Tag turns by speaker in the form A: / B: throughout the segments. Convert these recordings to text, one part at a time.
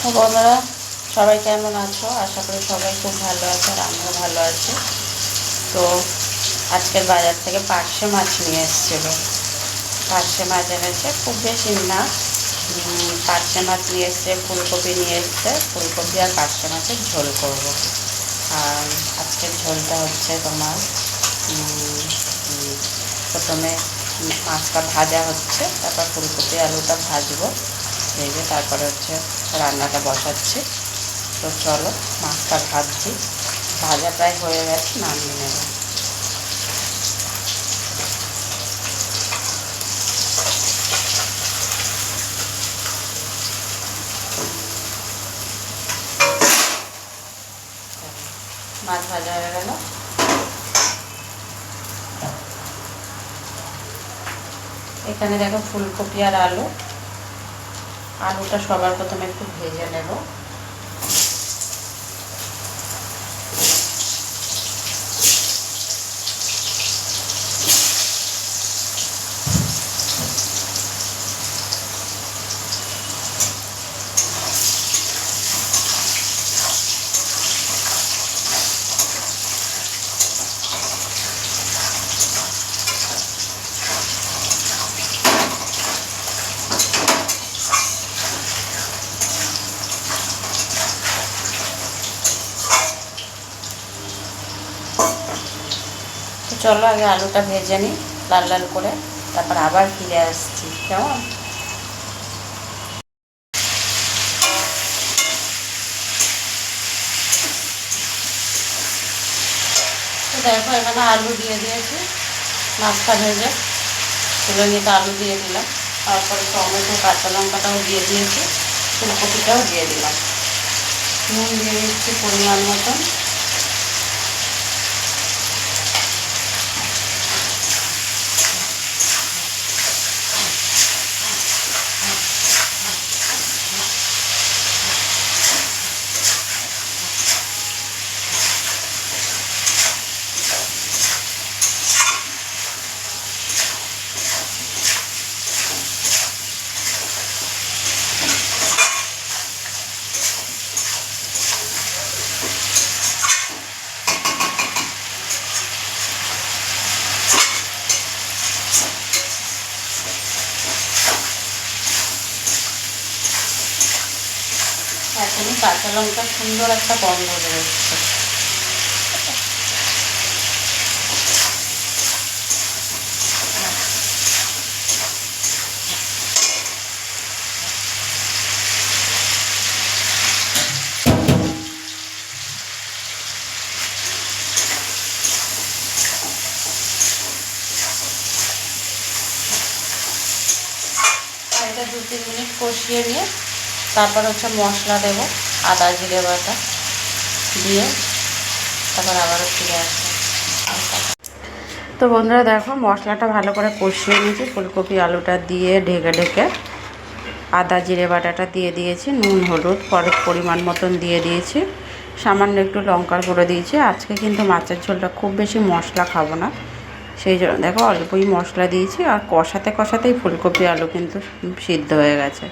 A: তো বন্ধুরা, সবাই কেমন আছো? আশা করি সবাই খুব ভালো আছে, আর আমিও ভালো আছি। তো আজকের বাজার থেকে পার্শে মাছ নিয়ে এসেছিলো। পার্শে মাছ এনেছে, খুব বেশি না। পার্শে মাছ নিয়ে এসছে, ফুলকপি নিয়ে এসছে। ফুলকপি আর পার্শে মাছের ঝোল করব। আর আজকের ঝোলটা হচ্ছে তোমার প্রথমে মাছটা ভাজা হচ্ছে, তারপর ফুলকপি আলুটা ভাজবো, ভেজে তারপরে হচ্ছে রান্নাটা বসাচ্ছি। তো চলো, মাছটা ভাজছি, ভাজা প্রায় হয়ে গেছে, নামিয়ে নেব। মাছ ভাজা হয়ে গেল। এখানে দেখো ফুলকপি আর আলুটা সবার প্রথমে একটু ভেজে নেব। তো চলো আগে আলুটা ভেজে নিই লাল লাল করে, তারপর আবার ফিরে আসছি। কেমন? তো দেখো, এখানে আলু দিয়ে দিয়েছি, মাছটা ভেজে তুলে নিতে আলু দিয়ে দিলাম। তারপরে টমেটো কাঁচা লঙ্কাটাও দিয়ে দিয়েছি, ফুলকপিটাও দিয়ে দিলাম। নুন দিয়ে দিচ্ছি পরিমাণ মতন। এখনই কাঁচা লঙ্কা সুন্দর একটা গন্ধ বেরোচ্ছে। এটা 2-3 মিনিট কষিয়ে নিয়ে তারপর হচ্ছে মশলা দেবো, আদা জিরে বাটা দিয়ে তারপর আবারও ফিরে আসবো। তো বন্ধুরা দেখো, মশলাটা ভালো করে কষিয়ে নিয়েছি, ফুলকপি আলুটা দিয়ে ঢেকে ঢেকে আদা জিরে বাটাটা দিয়ে দিয়েছি, নুন হলুদ পরে পরিমাণ মতন দিয়ে দিয়েছি, সামান্য একটু লঙ্কার গুঁড়ো দিয়েছি। আজকে কিন্তু মাছের ঝোলটা খুব বেশি মশলা খাবো না, সেই জন্য দেখো অল্পই মশলা দিয়েছি। আর কষাতে কষাতেই ফুলকপি আলু কিন্তু সিদ্ধ হয়ে গেছে।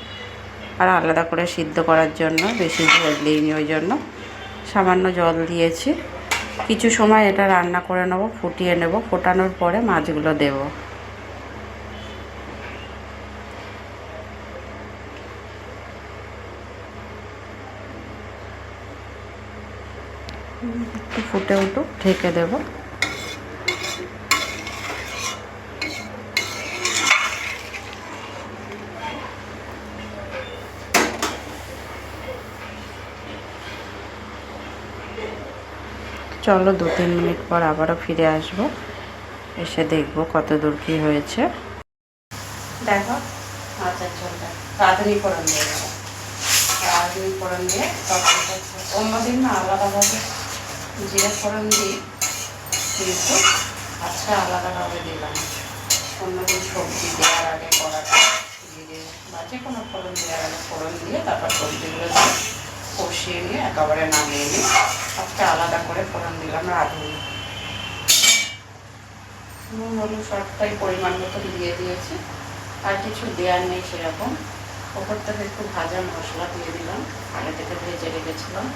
A: আর আলাদা করে সিদ্ধ করার জন্য বেশি ঝোল দিইনি, ওই জন্য সামান্য জল দিয়েছি। কিছু সময় এটা রান্না করে নেব, ফুটিয়ে নেব, ফোটানোর পরে মাছগুলো দেব। একটু ফুটে উঠুক, ঢেকে দেব। চলো 2-3 মিনিট পর আবারও ফিরে আসব, এসে দেখব কত দূর কী হয়েছে। দেখো মাছের ঝোলটা তাড়াতাড়ি ফোড়ন দিয়ে দেবো, তাড়াতাড়ি ফোড়ন দিয়ে তরকারিটা অন্যদিন না আলাদাভাবে জিরে ফোড়ন দিই, কিন্তু আজকে আলাদাভাবে দিলাম। অন্যদিন সবজি দেওয়ার আগে কড়াটা জিরে বা যে কোনো ফোড়ন দেওয়ার আগে ফোড়ন দিয়ে তারপর সবজিগুলো দিয়ে কষিয়ে নিয়ে একেবারে নামিয়ে নিই। আজকে আলাদা করে ফোড়ন দিলাম, রাঁধুনি। নুন হলুদ সবটাই পরিমাণ মতো দিয়ে দিয়েছি, আর কিছু দেওয়ার নেই সেরকম। ওপর থেকে একটু ভাজা মশলা দিয়ে দিলাম, আগে থেকে ভেজে রেখেছিলাম।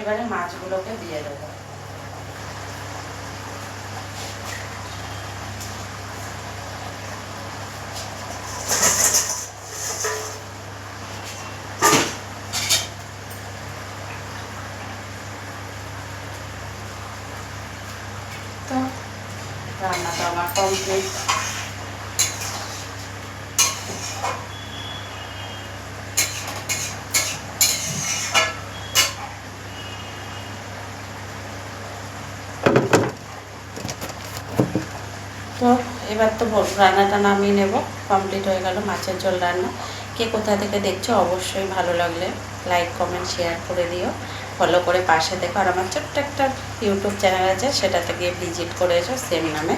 A: এবারে মাছগুলোকে দিয়ে দেবো। তো রান্নাটা আমার কমপ্লিট। তো এবার তো রান্নাটা নামিয়ে নেব, কমপ্লিট হয়ে গেল মাছের ঝোল রান্না। কে কোথা থেকে দেখছো অবশ্যই ভালো লাগলে লাইক কমেন্ট শেয়ার করে দিও, ফলো করে পাশে দেখো। আর আমার ছোট্ট একটা ইউটিউব চ্যানেল আছে, সেটাতে গিয়ে ভিজিট করে এসো সেম নামে।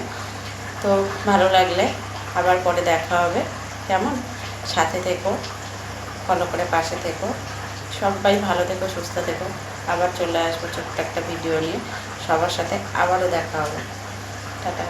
A: তো ভালো লাগলে আবার পরে দেখা হবে, কেমন? সাথে থেকো, ফলো করে পাশে থেকো। সবাই ভালো থেকো, সুস্থ থেকো। আবার চলে আসবো ছোট্ট একটা ভিডিও নিয়ে, সবার সাথে আবারও দেখা হবে। টাটা।